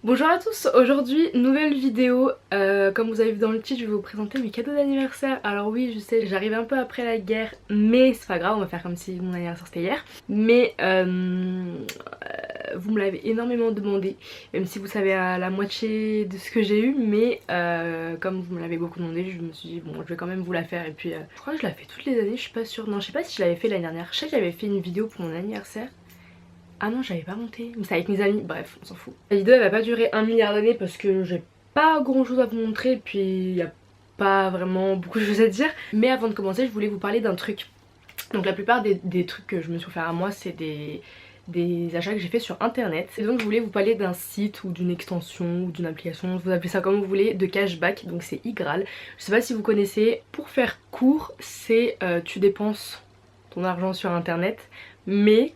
Bonjour à tous, aujourd'hui nouvelle vidéo, comme vous avez vu dans le titre je vais vous présenter mes cadeaux d'anniversaire. Alors oui je sais j'arrive un peu après la guerre mais c'est pas grave, on va faire comme si mon anniversaire c'était hier. Mais vous me l'avez énormément demandé, même si vous savez à la moitié de ce que j'ai eu, mais comme vous me l'avez beaucoup demandé je me suis dit bon je vais quand même vous la faire. Et puis je crois que je la fais toutes les années, je suis pas sûre, non je sais pas si je l'avais fait l'année dernière, je sais que j'avais fait une vidéo pour mon anniversaire. Ah non j'avais pas monté, mais c'est avec mes amis, bref on s'en fout. La vidéo elle va pas durer 1 milliard d'années parce que j'ai pas grand chose à vous montrer et puis il y a pas vraiment beaucoup de choses à dire. Mais avant de commencer je voulais vous parler d'un truc. Donc la plupart des trucs que je me suis fait à moi c'est des achats que j'ai fait sur internet. Et donc je voulais vous parler d'un site ou d'une extension ou d'une application, vous appelez ça comme vous voulez, de cashback, donc c'est iGraal. Je sais pas si vous connaissez, pour faire court c'est tu dépenses ton argent sur internet mais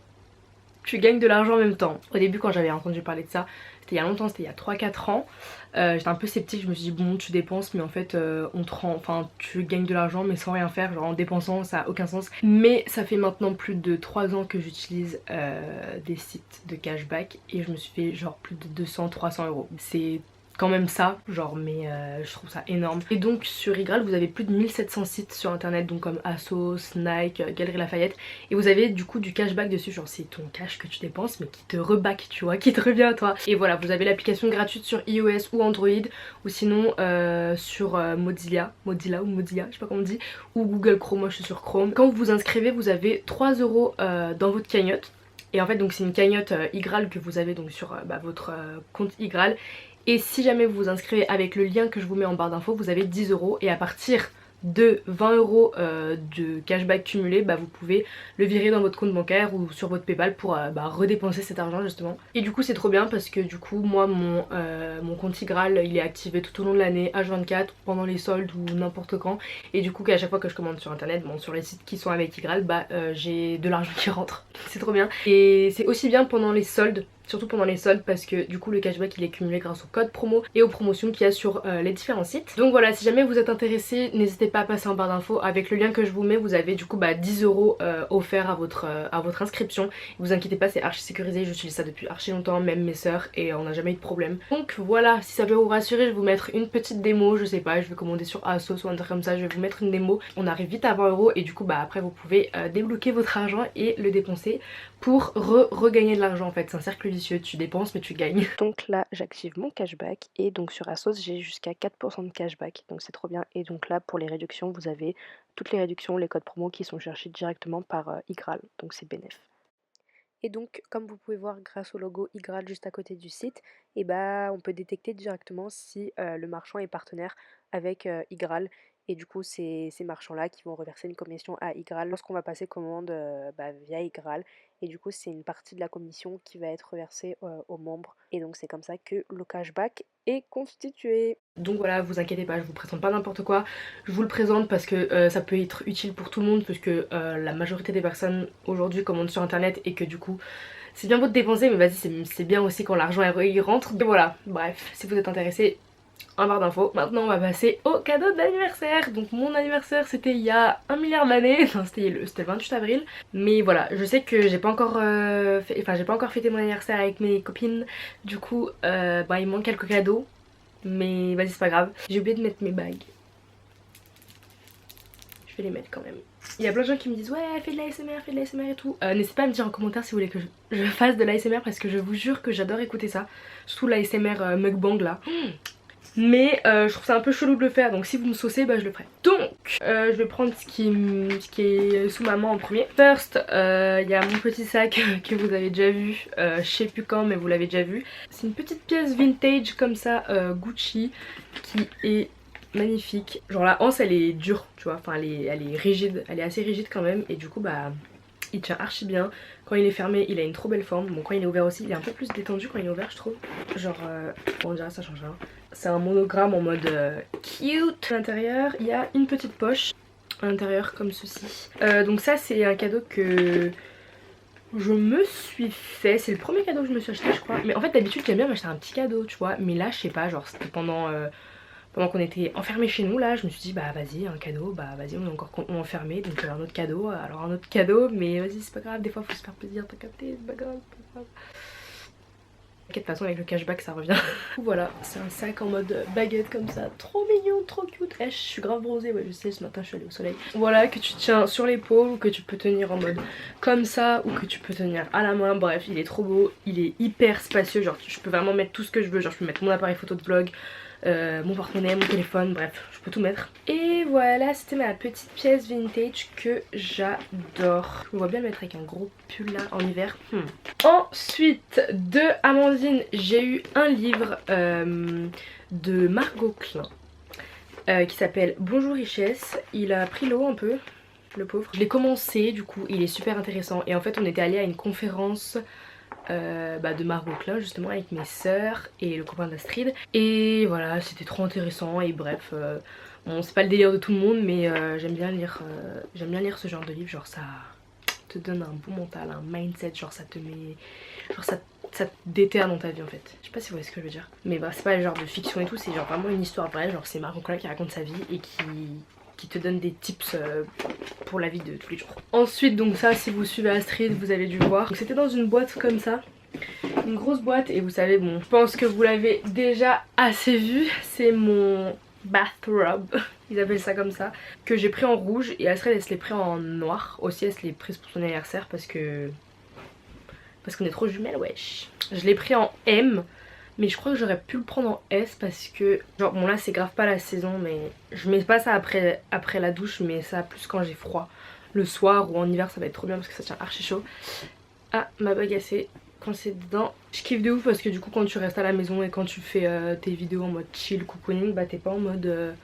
tu gagnes de l'argent en même temps. Au début quand j'avais entendu parler de ça, c'était il y a longtemps, c'était il y a 3-4 ans, j'étais un peu sceptique, je me suis dit bon tu dépenses mais en fait on te rend, enfin tu gagnes de l'argent mais sans rien faire, genre en dépensant ça a aucun sens. Mais ça fait maintenant plus de 3 ans que j'utilise des sites de cashback et je me suis fait genre plus de 200-300 euros. C'est quand même ça, genre, mais je trouve ça énorme. Et donc sur iGraal vous avez plus de 1700 sites sur internet, donc comme Asos, Nike, Galeries Lafayette, et vous avez du coup du cashback dessus, genre c'est ton cash que tu dépenses mais qui te reback, tu vois, qui te revient à toi. Et voilà, vous avez l'application gratuite sur iOS ou Android, ou sinon sur Mozilla, je sais pas comment on dit, ou Google Chrome, moi je suis sur Chrome. Quand vous vous inscrivez vous avez 3 euros dans votre cagnotte. Et en fait donc c'est une cagnotte iGraal que vous avez donc sur votre compte iGraal. Et si jamais vous vous inscrivez avec le lien que je vous mets en barre d'infos, vous avez 10 euros. Et à partir de 20 euros de cashback cumulé, bah vous pouvez le virer dans votre compte bancaire ou sur votre PayPal pour redépenser cet argent justement. Et du coup c'est trop bien parce que du coup moi mon compte iGraal il est activé tout au long de l'année H24 pendant les soldes ou n'importe quand. Et du coup qu'à chaque fois que je commande sur internet, bon sur les sites qui sont avec iGraal, bah j'ai de l'argent qui rentre. C'est trop bien. Et c'est aussi bien pendant les soldes. Surtout pendant les soldes parce que du coup le cashback il est cumulé grâce au code promo et aux promotions qu'il y a sur les différents sites. Donc voilà, si jamais vous êtes intéressé, n'hésitez pas à passer en barre d'infos. Avec le lien que je vous mets, vous avez du coup 10 euros offerts à votre inscription. Vous inquiétez pas, c'est archi sécurisé, j'utilise ça depuis archi longtemps, même mes sœurs, et on n'a jamais eu de problème. Donc voilà, si ça peut vous rassurer, je vais vous mettre une petite démo, je sais pas, je vais commander sur Asos ou un truc comme ça, je vais vous mettre une démo. On arrive vite à 20 euros et du coup après vous pouvez débloquer votre argent et le dépenser pour regagner de l'argent en fait. C'est un cercle vicieux, tu dépenses mais tu gagnes. Donc là j'active mon cashback et donc sur Asos j'ai jusqu'à 4% de cashback, donc c'est trop bien. Et donc là pour les réductions vous avez toutes les réductions, les codes promo qui sont cherchés directement par iGraal, donc c'est bénéf. Et donc comme vous pouvez voir grâce au logo iGraal juste à côté du site, et on peut détecter directement si le marchand est partenaire avec iGraal. Et du coup c'est ces marchands là qui vont reverser une commission à iGraal lorsqu'on va passer commande via iGraal. Et du coup c'est une partie de la commission qui va être reversée aux membres. Et donc c'est comme ça que le cashback est constitué. Donc voilà, vous inquiétez pas, je vous présente pas n'importe quoi. Je vous le présente parce que ça peut être utile pour tout le monde, parce que la majorité des personnes aujourd'hui commandent sur internet et que du coup c'est bien beau de dépenser mais vas-y c'est bien aussi quand l'argent il rentre. Et voilà, bref, si vous êtes intéressé, en barre d'infos. Maintenant on va passer au cadeau d'anniversaire. Donc mon anniversaire c'était il y a 1 milliard d'années, enfin c'était le 28 avril. Mais voilà, je sais que j'ai pas encore j'ai pas encore fêté mon anniversaire avec mes copines. Du coup il me manque quelques cadeaux. Mais vas-y c'est pas grave. J'ai oublié de mettre mes bagues. Je vais les mettre quand même. Il y a plein de gens qui me disent ouais fais de l'ASMR, fais de l'ASMR et tout. N'hésitez pas à me dire en commentaire si vous voulez que je fasse de l'ASMR parce que je vous jure que j'adore écouter ça. Surtout l'ASMR mukbang là. Mais je trouve ça un peu chelou de le faire, donc si vous me saucez je le ferai. Donc je vais prendre ce qui est sous ma main en premier. First il y a mon petit sac que vous avez déjà vu, je sais plus quand mais vous l'avez déjà vu. C'est une petite pièce vintage comme ça Gucci qui est magnifique. Genre la anse elle est dure tu vois, enfin elle est rigide, elle est assez rigide quand même. Et du coup il tient archi bien. Quand il est fermé il a une trop belle forme. Bon quand il est ouvert aussi il est un peu plus détendu quand il est ouvert je trouve. Genre bon on dirait ça change rien. C'est un monogramme en mode cute. À l'intérieur il y a une petite poche à l'intérieur comme ceci. Donc ça c'est un cadeau que je me suis fait. C'est le premier cadeau que je me suis acheté je crois. Mais en fait d'habitude j'aime bien m'acheter un petit cadeau tu vois. Mais là je sais pas, genre c'était pendant qu'on était enfermés chez nous là, je me suis dit vas-y un cadeau, vas-y on est encore enfermés donc un autre cadeau, alors un autre cadeau, mais vas-y c'est pas grave, des fois faut se faire plaisir, t'as capté, c'est pas grave, c'est pas grave. De toute façon avec le cashback ça revient. Voilà, c'est un sac en mode baguette comme ça, trop mignon, trop cute. Je suis grave bronzée, ouais je sais, ce matin je suis allée au soleil. Voilà, que tu tiens sur l'épaule ou que tu peux tenir en mode comme ça ou que tu peux tenir à la main. Bref, il est trop beau, il est hyper spacieux, genre je peux vraiment mettre tout ce que je veux. Genre je peux mettre mon appareil photo de vlog, mon porte-monnaie, mon téléphone, bref, je peux tout mettre. Et voilà, c'était ma petite pièce vintage que j'adore. Je me vois bien le mettre avec un gros pull là en hiver. Ensuite, de Amandine, j'ai eu un livre de Margot Klein qui s'appelle Bonjour Richesse. Il a pris l'eau un peu, le pauvre. Je l'ai commencé, du coup, il est super intéressant. Et en fait, on était allé à une conférence de Margot Klein justement avec mes sœurs et le copain d'Astrid, et voilà c'était trop intéressant. Et bref, bon c'est pas le délire de tout le monde mais j'aime bien lire ce genre de livre, genre ça te donne un bon mental, un mindset, genre ça te met, genre ça te déterre dans ta vie en fait. Je sais pas si vous voyez ce que je veux dire, mais bah, c'est pas le genre de fiction et tout, c'est genre vraiment une histoire vraie, genre c'est Margot Klein qui raconte sa vie et qui te donne des tips pour la vie de tous les jours. Ensuite donc ça, si vous suivez Astrid vous avez dû voir, c'était dans une boîte comme ça, une grosse boîte, et vous savez, bon je pense que vous l'avez déjà assez vu, c'est mon bathrobe, ils appellent ça comme ça, que j'ai pris en rouge, et Astrid elle se l'est pris en noir aussi, elle se l'est prise pour son anniversaire parce qu'on est trop jumelles, wesh. Je l'ai pris en M, mais je crois que j'aurais pu le prendre en S parce que genre bon là c'est grave pas la saison, mais je mets pas ça après la douche, mais ça plus quand j'ai froid le soir, ou en hiver ça va être trop bien parce que ça tient archi chaud. Ah, ma bague assez quand c'est dedans. Je kiffe de ouf parce que du coup quand tu restes à la maison et quand tu fais tes vidéos en mode chill, cocooning, bah t'es pas en mode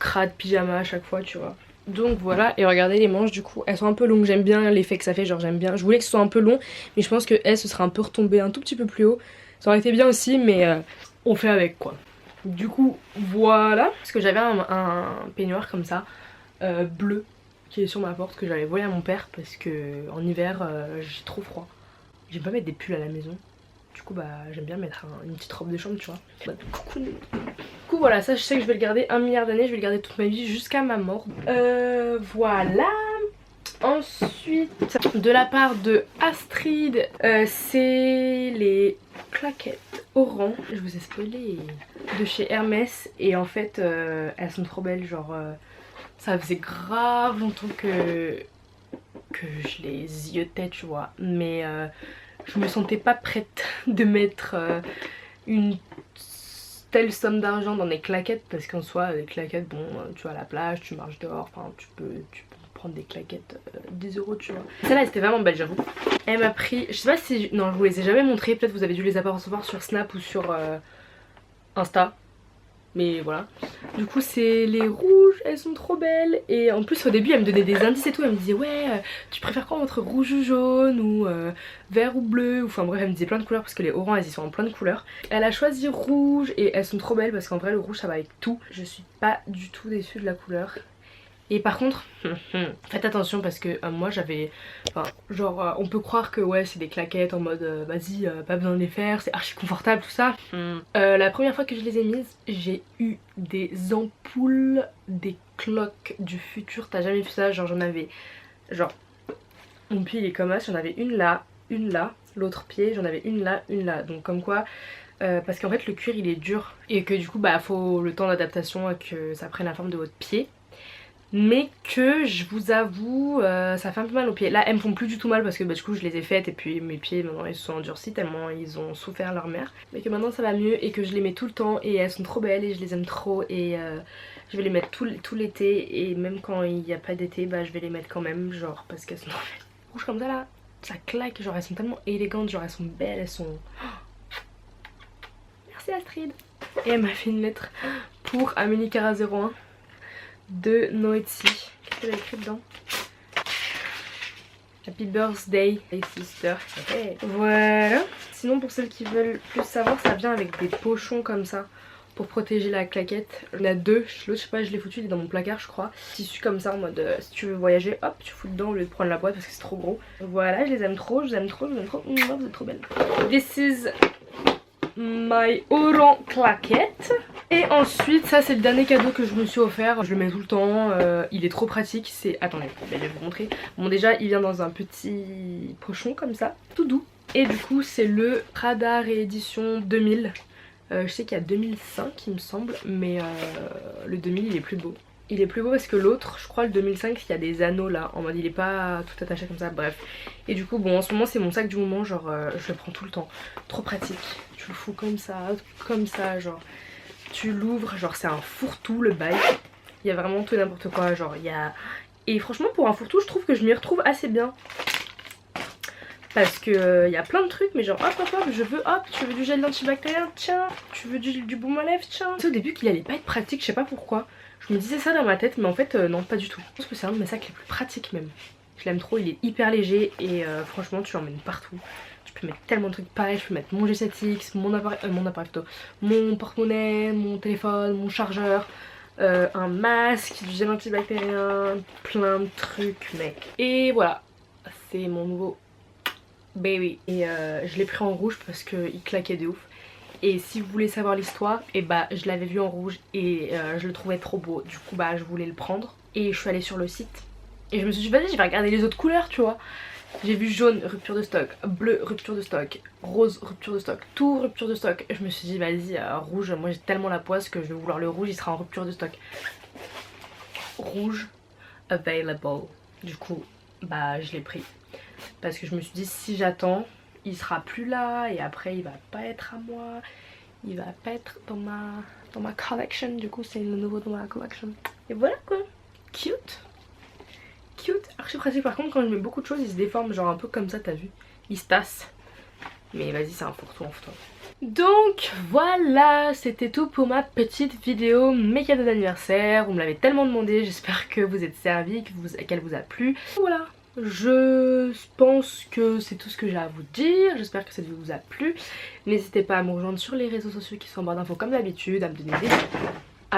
crade pyjama à chaque fois, tu vois. Donc voilà, et regardez les manches, du coup elles sont un peu longues, j'aime bien l'effet que ça fait, genre j'aime bien. Je voulais que ce soit un peu long, mais je pense que elle ce sera un peu retombée un tout petit peu plus haut. Ça aurait été bien aussi, mais on fait avec quoi. Du coup voilà, parce que j'avais un peignoir comme ça, bleu, qui est sur ma porte, que j'avais volé à mon père parce que en hiver j'ai trop froid. J'aime pas mettre des pulls à la maison. Du coup bah j'aime bien mettre une petite robe de chambre, tu vois. Du coup voilà, ça je sais que je vais le garder 1 milliard d'années, je vais le garder toute ma vie jusqu'à ma mort. Voilà. Ensuite, de la part de Astrid, c'est les claquettes Oran. Je vous ai spoilé, de chez Hermès. Et en fait elles sont trop belles, genre ça faisait grave longtemps que je les ziotais, tu vois. Mais je me sentais pas prête de mettre une telle somme d'argent dans des claquettes, parce qu'en soi les claquettes, bon tu vas à la plage, tu marches dehors, enfin tu peux prendre des claquettes 10 €, tu vois. Celle-là c'était vraiment belle, j'avoue. Elle m'a pris, je sais pas si, non je vous les ai jamais montré, peut-être vous avez dû les apercevoir sur Snap ou sur Insta, mais voilà. Du coup c'est les rouges, elles sont trop belles. Et en plus au début elle me donnait des indices et tout, elle me disait ouais tu préfères quoi entre rouge ou jaune, ou vert ou bleu, enfin bref elle me disait plein de couleurs parce que les orangs elles y sont en plein de couleurs. Elle a choisi rouge et elles sont trop belles parce qu'en vrai le rouge ça va avec tout. Je suis pas du tout déçue de la couleur. Et par contre, faites attention parce que moi j'avais, enfin genre on peut croire que ouais c'est des claquettes en mode vas-y pas besoin de les faire, c'est archi confortable tout ça. La première fois que je les ai mises, j'ai eu des ampoules, des cloques du futur. T'as jamais vu ça? Genre j'en avais, genre mon pied il est comme ça, j'en avais une là, l'autre pied j'en avais une là, donc comme quoi parce qu'en fait le cuir il est dur et que du coup bah faut le temps d'adaptation et que ça prenne la forme de votre pied. Mais que je vous avoue ça fait un peu mal aux pieds. Là elles me font plus du tout mal parce que bah, du coup je les ai faites et puis mes pieds maintenant ils se sont endurcis tellement ils ont souffert leur mère. Mais que maintenant ça va mieux et que je les mets tout le temps et elles sont trop belles et je les aime trop. Et je vais les mettre tout l'été, et même quand il n'y a pas d'été bah je vais les mettre quand même, genre parce qu'elles sont rouges comme ça là, ça claque, genre elles sont tellement élégantes, genre elles sont belles, elles sont... Merci Astrid. Et elle m'a fait une lettre pour Amélie Cara 01 de Noetzi. Qu'est-ce qu'elle a écrit dedans? Happy birthday, hey sister. Hey. Voilà. Sinon pour celles qui veulent plus savoir, ça vient avec des pochons comme ça pour protéger la claquette. Il y en a deux, l'autre je sais pas, je l'ai foutu, il est dans mon placard je crois. Tissu comme ça en mode si tu veux voyager, hop tu fous dedans au lieu de prendre la boîte parce que c'est trop gros. Voilà, je les aime trop, je vous aime trop, je vous aime trop. Vous êtes trop belle. This is my Oran claquette. Et ensuite ça c'est le dernier cadeau que je me suis offert. Je le mets tout le temps, il est trop pratique. C'est, attendez je vais vous montrer. Bon déjà il vient dans un petit pochon comme ça, tout doux. Et du coup c'est le Prada réédition 2000. Je sais qu'il y a 2005 il me semble, mais le 2000 il est plus beau. Il est plus beau parce que l'autre, je crois le 2005, il y a des anneaux là, en mode il est pas tout attaché comme ça, bref. Et du coup bon en ce moment c'est mon sac du moment, genre je le prends tout le temps. Trop pratique, tu le fous comme ça, genre tu l'ouvres, genre c'est un fourre-tout le bail. Il y a vraiment tout et n'importe quoi, genre il y a... Et franchement pour un fourre-tout je trouve que je m'y retrouve assez bien. Parce que y a plein de trucs, mais genre hop hop hop, tu veux du gel antibactérien, tiens, tu veux du baume à lèvres, tiens. C'est au début qu'il allait pas être pratique, je sais pas pourquoi. Je me disais ça dans ma tête, mais en fait non, pas du tout. Je pense que c'est un de mes sacs les plus pratiques même. Je l'aime trop, il est hyper léger et franchement tu l'emmènes partout. Tu peux mettre tellement de trucs pareils, je peux mettre mon G7X, mon appareil photo, mon porte-monnaie, mon téléphone, mon chargeur, un masque, du gel antibactérien, plein de trucs mec. Et voilà, c'est mon nouveau baby. Et je l'ai pris en rouge parce qu'il claquait de ouf. Et si vous voulez savoir l'histoire, et bah je l'avais vu en rouge et je le trouvais trop beau. Du coup bah je voulais le prendre. Et je suis allée sur le site. Et je me suis dit vas-y je vais regarder les autres couleurs tu vois. J'ai vu jaune, rupture de stock, bleu, rupture de stock, rose, rupture de stock, tout rupture de stock. Je me suis dit vas-y rouge, moi j'ai tellement la poisse que je vais vouloir le rouge, il sera en rupture de stock. Rouge available. Du coup bah je l'ai pris. Parce que je me suis dit si j'attends il sera plus là et après il va pas être à moi, il va pas être dans ma collection, du coup c'est le nouveau dans ma collection. Et voilà quoi, cute, archi pratique. Par contre quand je mets beaucoup de choses il se déforme genre un peu comme ça, t'as vu, il se tasse. Mais vas-y c'est un fourre-tout en photo. Donc voilà, c'était tout pour ma petite vidéo mes cadeaux d'anniversaire. Vous me l'avez tellement demandé, j'espère que vous êtes servis, qu'elle vous a plu. Voilà. Je pense que c'est tout ce que j'ai à vous dire, j'espère que cette vidéo vous a plu. N'hésitez pas à me rejoindre sur les réseaux sociaux qui sont en barre d'infos comme d'habitude, à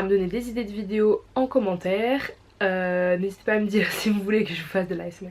me donner des idées de vidéos en commentaire. N'hésitez pas à me dire si vous voulez que je vous fasse de l'ASMR.